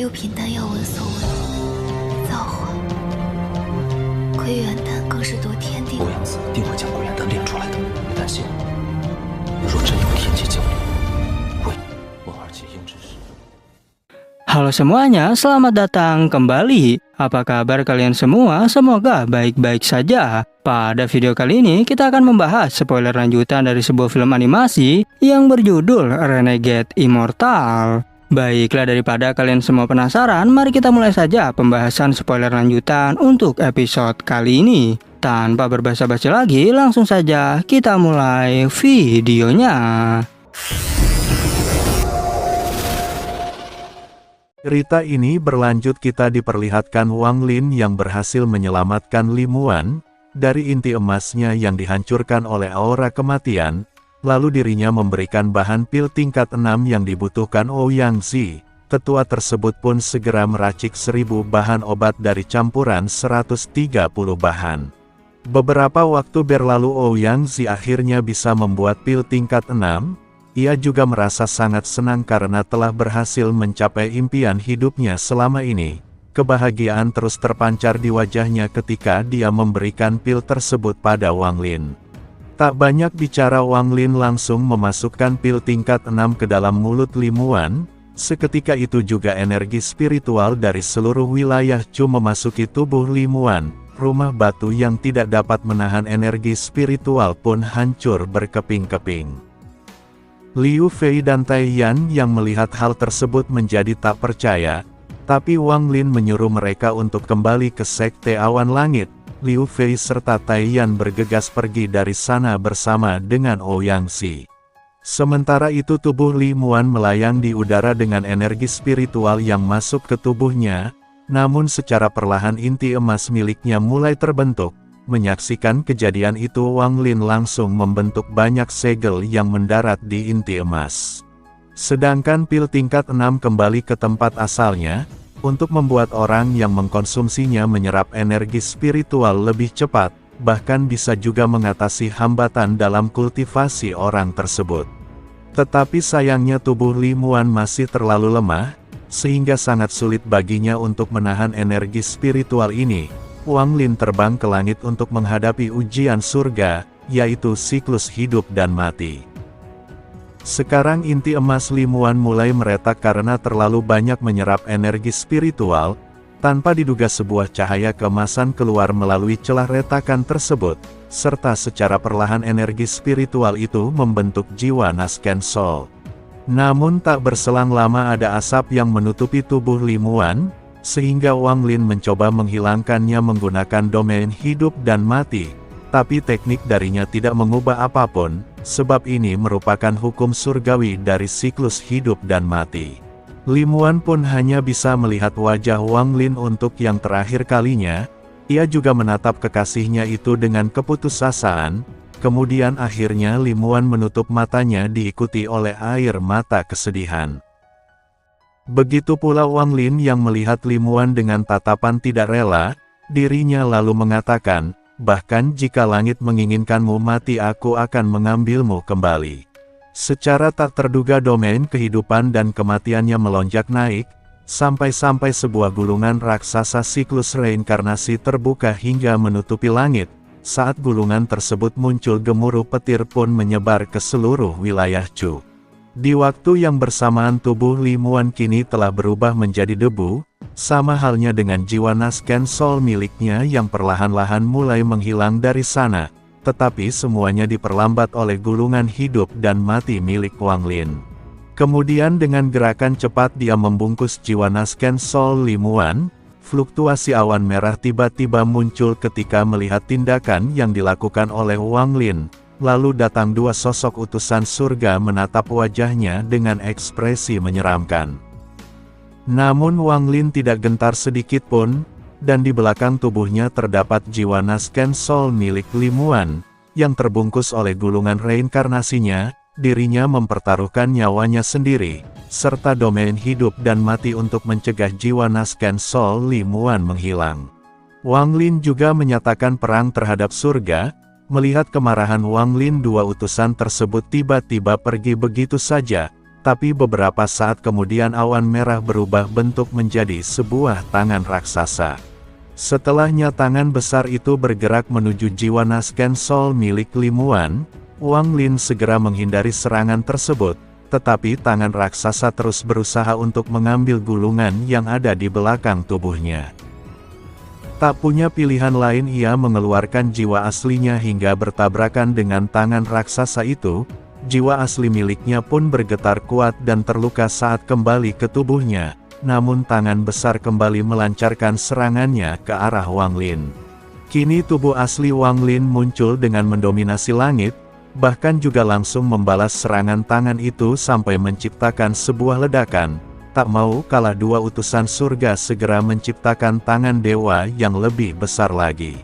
六品丹药闻所闻，造化，归元丹更是夺天地。欧阳子定会将归元丹炼出来的，别担心。若真有天机降临，我二姐应之时。 Halo semuanya, selamat datang kembali. Apa kabar kalian semua? Semoga baik-baik saja. Pada video kali ini kita akan membahas spoiler lanjutan dari sebuah film animasi yang berjudul Renegade Immortal. Baiklah, daripada kalian semua penasaran, mari kita mulai saja pembahasan spoiler lanjutan untuk episode kali ini. Tanpa berbasa-basi lagi, langsung saja kita mulai videonya. Cerita ini berlanjut, kita diperlihatkan Wang Lin yang berhasil menyelamatkan Li Muan dari inti emasnya yang dihancurkan oleh aura kematian, lalu dirinya memberikan bahan pil tingkat 6 yang dibutuhkan Ouyang Zi. Tetua tersebut pun segera meracik 1000 bahan obat dari campuran 130 bahan. Beberapa waktu berlalu Ouyang Zi akhirnya bisa membuat pil tingkat 6. Ia juga merasa sangat senang karena telah berhasil mencapai impian hidupnya selama ini. Kebahagiaan terus terpancar di wajahnya ketika dia memberikan pil tersebut pada Wang Lin. Tak banyak bicara, Wang Lin langsung memasukkan pil tingkat 6 ke dalam mulut Li Muan. Seketika itu juga energi spiritual dari seluruh wilayah Chu memasuki tubuh Li Muan. Rumah batu yang tidak dapat menahan energi spiritual pun hancur berkeping-keping. Liu Fei dan Tai Yan yang melihat hal tersebut menjadi tak percaya, tapi Wang Lin menyuruh mereka untuk kembali ke Sekte Awan Langit. Liu Fei serta Tai Yan bergegas pergi dari sana bersama dengan Ouyang Zi. Sementara itu tubuh Li Muan melayang di udara dengan energi spiritual yang masuk ke tubuhnya, namun secara perlahan inti emas miliknya mulai terbentuk. Menyaksikan kejadian itu, Wang Lin langsung membentuk banyak segel yang mendarat di inti emas. Sedangkan pil tingkat 6 kembali ke tempat asalnya, untuk membuat orang yang mengkonsumsinya menyerap energi spiritual lebih cepat, bahkan bisa juga mengatasi hambatan dalam kultivasi orang tersebut. Tetapi sayangnya tubuh Li Muan masih terlalu lemah, sehingga sangat sulit baginya untuk menahan energi spiritual ini. Wang Lin terbang ke langit untuk menghadapi ujian surga, yaitu siklus hidup dan mati. Sekarang inti emas Li Muan mulai meretak karena terlalu banyak menyerap energi spiritual. Tanpa diduga sebuah cahaya keemasan keluar melalui celah retakan tersebut, serta secara perlahan energi spiritual itu membentuk jiwa Nasken Soul. Namun tak berselang lama ada asap yang menutupi tubuh Li Muan, sehingga Wang Lin mencoba menghilangkannya menggunakan domain hidup dan mati. Tapi teknik darinya tidak mengubah apapun, sebab ini merupakan hukum surgawi dari siklus hidup dan mati. Li Muan pun hanya bisa melihat wajah Wang Lin untuk yang terakhir kalinya. Ia juga menatap kekasihnya itu dengan keputusasaan. Kemudian akhirnya Li Muan menutup matanya diikuti oleh air mata kesedihan. Begitu pula Wang Lin yang melihat Li Muan dengan tatapan tidak rela. Dirinya lalu mengatakan, "Bahkan jika langit menginginkanmu mati, aku akan mengambilmu kembali." Secara tak terduga domain kehidupan dan kematiannya melonjak naik, sampai-sampai sebuah gulungan raksasa siklus reinkarnasi terbuka hingga menutupi langit. Saat gulungan tersebut muncul, gemuruh petir pun menyebar ke seluruh wilayah Chu. Di waktu yang bersamaan tubuh Li Muan kini telah berubah menjadi debu, sama halnya dengan jiwa Nasken Soul miliknya yang perlahan-lahan mulai menghilang dari sana. Tetapi semuanya diperlambat oleh gulungan hidup dan mati milik Wang Lin. Kemudian dengan gerakan cepat dia membungkus jiwa Nasken Soul Li Muan. Fluktuasi awan merah tiba-tiba muncul ketika melihat tindakan yang dilakukan oleh Wang Lin. Lalu datang dua sosok utusan surga menatap wajahnya dengan ekspresi menyeramkan. Namun Wang Lin tidak gentar sedikit pun, dan di belakang tubuhnya terdapat jiwa Nasken Soul milik Li Muan, yang terbungkus oleh gulungan reinkarnasinya. Dirinya mempertaruhkan nyawanya sendiri, serta domain hidup dan mati untuk mencegah jiwa Nasken Soul Li Muan menghilang. Wang Lin juga menyatakan perang terhadap surga. Melihat kemarahan Wang Lin, dua utusan tersebut tiba-tiba pergi begitu saja. tapi beberapa saat kemudian awan merah berubah bentuk menjadi sebuah tangan raksasa. Setelahnya tangan besar itu bergerak menuju jiwa Nasken Soul milik Limuan. Wang Lin segera menghindari serangan tersebut, tetapi tangan raksasa terus berusaha untuk mengambil gulungan yang ada di belakang tubuhnya. Tak punya pilihan lain, ia mengeluarkan jiwa aslinya hingga bertabrakan dengan tangan raksasa itu. Jiwa asli miliknya pun bergetar kuat dan terluka saat kembali ke tubuhnya, namun tangan besar kembali melancarkan serangannya ke arah Wang Lin. Kini tubuh asli Wang Lin muncul dengan mendominasi langit, bahkan juga langsung membalas serangan tangan itu sampai menciptakan sebuah ledakan. Tak mau kalah, dua utusan surga segera menciptakan tangan dewa yang lebih besar lagi.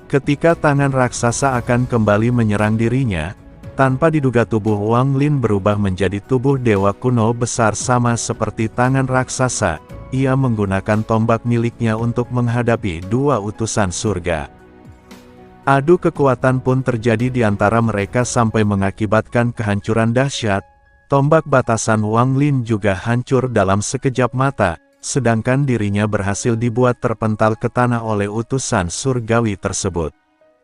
Ketika tangan raksasa akan kembali menyerang dirinya, tanpa diduga tubuh Wang Lin berubah menjadi tubuh dewa kuno besar sama seperti tangan raksasa. Ia menggunakan tombak miliknya untuk menghadapi dua utusan surga. Adu kekuatan pun terjadi di antara mereka sampai mengakibatkan kehancuran dahsyat. Tombak batasan Wang Lin juga hancur dalam sekejap mata, sedangkan dirinya berhasil dibuat terpental ke tanah oleh utusan surgawi tersebut.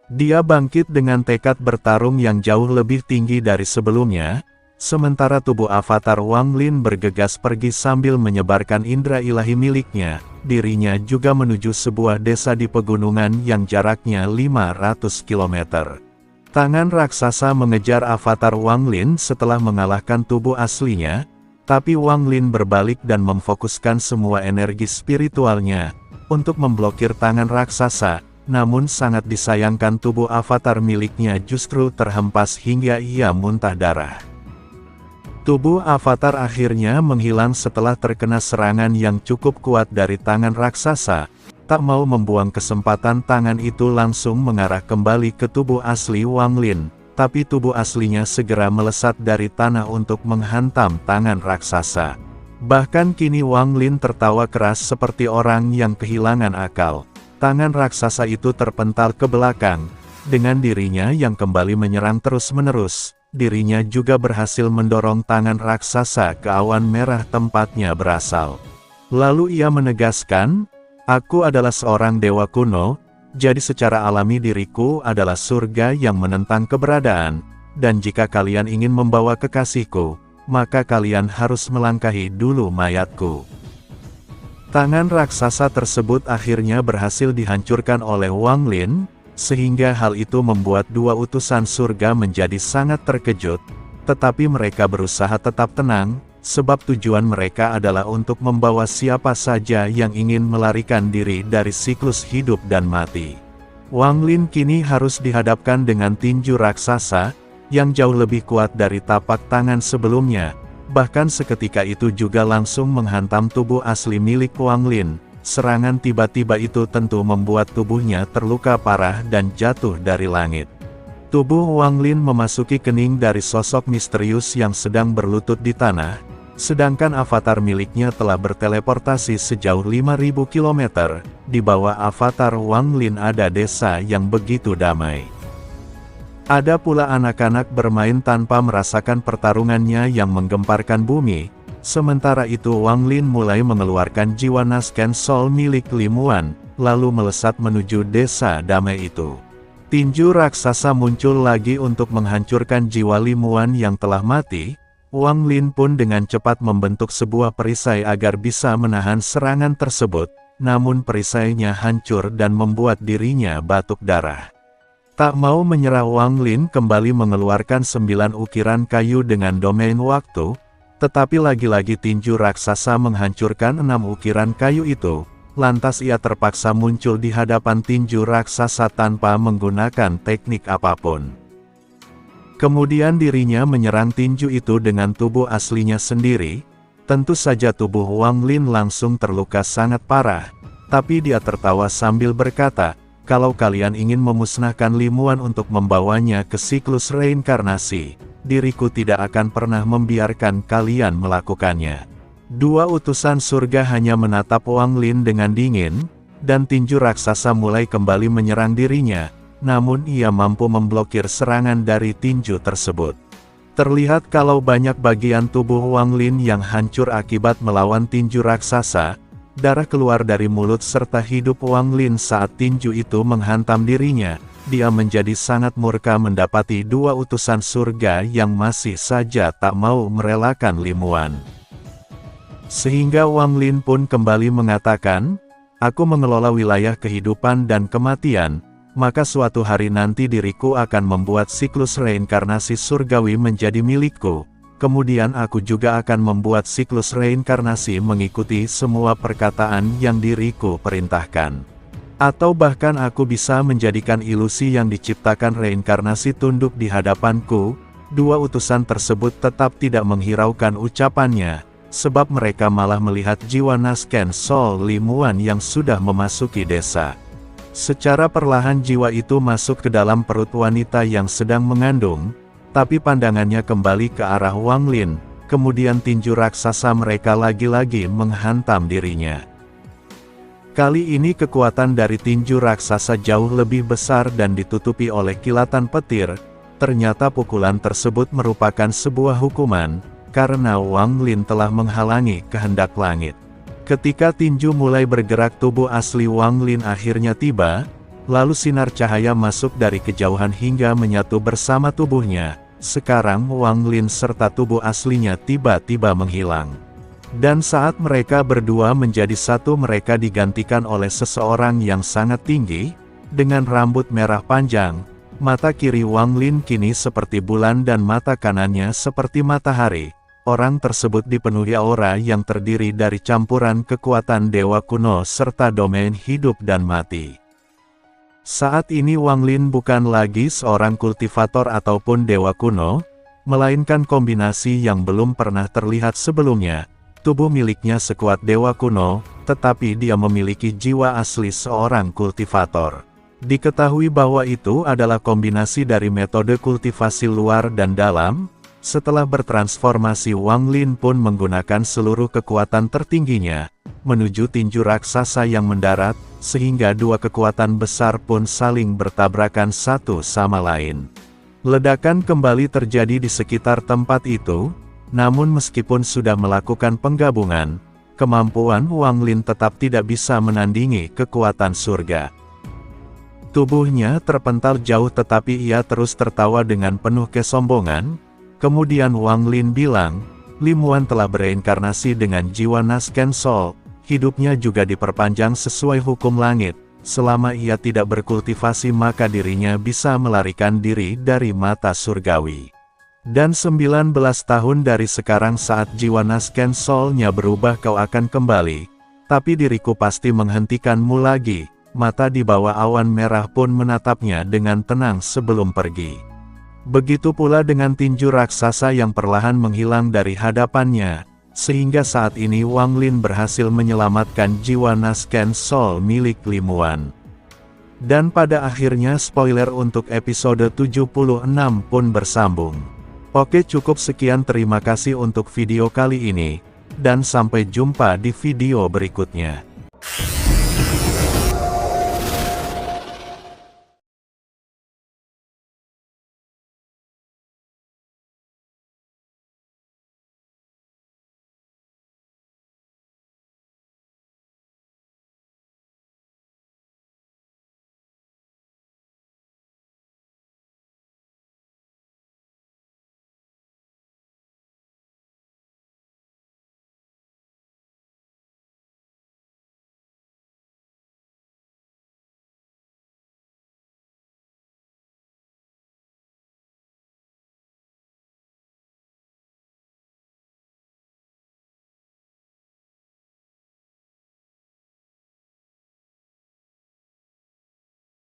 Dia bangkit dengan tekad bertarung yang jauh lebih tinggi dari sebelumnya, sementara tubuh avatar Wang Lin bergegas pergi sambil menyebarkan indera ilahi miliknya. Dirinya juga menuju sebuah desa di pegunungan yang jaraknya 500 km. Tangan raksasa mengejar avatar Wang Lin setelah mengalahkan tubuh aslinya, tapi Wang Lin berbalik dan memfokuskan semua energi spiritualnya untuk memblokir tangan raksasa. Namun sangat disayangkan tubuh avatar miliknya justru terhempas hingga ia muntah darah. Tubuh avatar akhirnya menghilang setelah terkena serangan yang cukup kuat dari tangan raksasa. Tak mau membuang kesempatan, tangan itu langsung mengarah kembali ke tubuh asli Wang Lin, tapi tubuh aslinya segera melesat dari tanah untuk menghantam tangan raksasa. Bahkan kini Wang Lin tertawa keras seperti orang yang kehilangan akal. Tangan raksasa itu terpental ke belakang, dengan dirinya yang kembali menyerang terus-menerus. Dirinya juga berhasil mendorong tangan raksasa ke awan merah tempatnya berasal. Lalu ia menegaskan, "Aku adalah seorang dewa kuno, jadi secara alami diriku adalah surga yang menentang keberadaan, dan jika kalian ingin membawa kekasihku, maka kalian harus melangkahi dulu mayatku." Tangan raksasa tersebut akhirnya berhasil dihancurkan oleh Wang Lin, sehingga hal itu membuat dua utusan surga menjadi sangat terkejut, tetapi mereka berusaha tetap tenang, sebab tujuan mereka adalah untuk membawa siapa saja yang ingin melarikan diri dari siklus hidup dan mati. Wang Lin kini harus dihadapkan dengan tinju raksasa, yang jauh lebih kuat dari tapak tangan sebelumnya. Bahkan seketika itu juga langsung menghantam tubuh asli milik Wang Lin. Serangan tiba-tiba itu tentu membuat tubuhnya terluka parah dan jatuh dari langit. Tubuh Wang Lin memasuki kening dari sosok misterius yang sedang berlutut di tanah, sedangkan avatar miliknya telah berteleportasi sejauh 5.000 km. Di bawah avatar Wang Lin ada desa yang begitu damai. Ada pula anak-anak bermain tanpa merasakan pertarungannya yang menggemparkan bumi. Sementara itu Wang Lin mulai mengeluarkan jiwa Nasken Soul milik Limuan, lalu melesat menuju desa damai itu. Tinju raksasa muncul lagi untuk menghancurkan jiwa Limuan yang telah mati. Wang Lin pun dengan cepat membentuk sebuah perisai agar bisa menahan serangan tersebut, namun perisainya hancur dan membuat dirinya batuk darah. Tak mau menyerah, Wang Lin kembali mengeluarkan 9 ukiran kayu dengan domain waktu, tetapi lagi-lagi tinju raksasa menghancurkan 6 ukiran kayu itu. Lantas ia terpaksa muncul di hadapan tinju raksasa tanpa menggunakan teknik apapun. Kemudian dirinya menyerang tinju itu dengan tubuh aslinya sendiri. Tentu saja tubuh Wang Lin langsung terluka sangat parah, tapi dia tertawa sambil berkata, "Kalau kalian ingin memusnahkan Limuan untuk membawanya ke siklus reinkarnasi, diriku tidak akan pernah membiarkan kalian melakukannya." Dua utusan surga hanya menatap Wang Lin dengan dingin, dan tinju raksasa mulai kembali menyerang dirinya, namun ia mampu memblokir serangan dari tinju tersebut. Terlihat kalau banyak bagian tubuh Wang Lin yang hancur akibat melawan tinju raksasa. Darah keluar dari mulut serta hidup Wang Lin saat tinju itu menghantam dirinya. Dia menjadi sangat murka mendapati dua utusan surga yang masih saja tak mau merelakan Limuan. Sehingga Wang Lin pun kembali mengatakan, "Aku mengelola wilayah kehidupan dan kematian. Maka suatu hari nanti diriku akan membuat siklus reinkarnasi surgawi menjadi milikku. Kemudian aku juga akan membuat siklus reinkarnasi mengikuti semua perkataan yang diriku perintahkan. Atau bahkan aku bisa menjadikan ilusi yang diciptakan reinkarnasi tunduk di hadapanku." Dua utusan tersebut tetap tidak menghiraukan ucapannya, sebab mereka malah melihat jiwa Nasken Sol Limuan yang sudah memasuki desa. Secara perlahan jiwa itu masuk ke dalam perut wanita yang sedang mengandung, tapi pandangannya kembali ke arah Wang Lin, kemudian tinju raksasa mereka lagi-lagi menghantam dirinya. Kali ini kekuatan dari tinju raksasa jauh lebih besar dan ditutupi oleh kilatan petir. Ternyata pukulan tersebut merupakan sebuah hukuman, karena Wang Lin telah menghalangi kehendak langit. Ketika tinju mulai bergerak, tubuh asli Wang Lin akhirnya tiba, lalu sinar cahaya masuk dari kejauhan hingga menyatu bersama tubuhnya. Sekarang Wang Lin serta tubuh aslinya tiba-tiba menghilang. Dan saat mereka berdua menjadi satu, mereka digantikan oleh seseorang yang sangat tinggi, dengan rambut merah panjang. Mata kiri Wang Lin kini seperti bulan dan mata kanannya seperti matahari. Orang tersebut dipenuhi aura yang terdiri dari campuran kekuatan dewa kuno serta domain hidup dan mati. Saat ini Wang Lin bukan lagi seorang kultivator ataupun dewa kuno, melainkan kombinasi yang belum pernah terlihat sebelumnya. Tubuh miliknya sekuat dewa kuno, tetapi dia memiliki jiwa asli seorang kultivator. Diketahui bahwa itu adalah kombinasi dari metode kultivasi luar dan dalam. Setelah bertransformasi, Wang Lin pun menggunakan seluruh kekuatan tertingginya, menuju tinju raksasa yang mendarat, sehingga dua kekuatan besar pun saling bertabrakan satu sama lain. Ledakan kembali terjadi di sekitar tempat itu, namun meskipun sudah melakukan penggabungan, kemampuan Wang Lin tetap tidak bisa menandingi kekuatan surga. Tubuhnya terpental jauh tetapi ia terus tertawa dengan penuh kesombongan. Kemudian Wang Lin bilang, Limuan telah bereinkarnasi dengan jiwa Nasken Sol, hidupnya juga diperpanjang sesuai hukum langit. Selama ia tidak berkultivasi maka dirinya bisa melarikan diri dari mata surgawi. Dan 19 tahun dari sekarang saat jiwa Nasken Sol-nya berubah kau akan kembali. Tapi diriku pasti menghentikanmu lagi. Mata di bawah awan merah pun menatapnya dengan tenang sebelum pergi. Begitu pula dengan tinju raksasa yang perlahan menghilang dari hadapannya, sehingga saat ini Wang Lin berhasil menyelamatkan jiwa Nasken Sol milik Limuan. Dan pada akhirnya spoiler untuk episode 76 pun bersambung. Oke, cukup sekian, terima kasih untuk video kali ini, dan sampai jumpa di video berikutnya.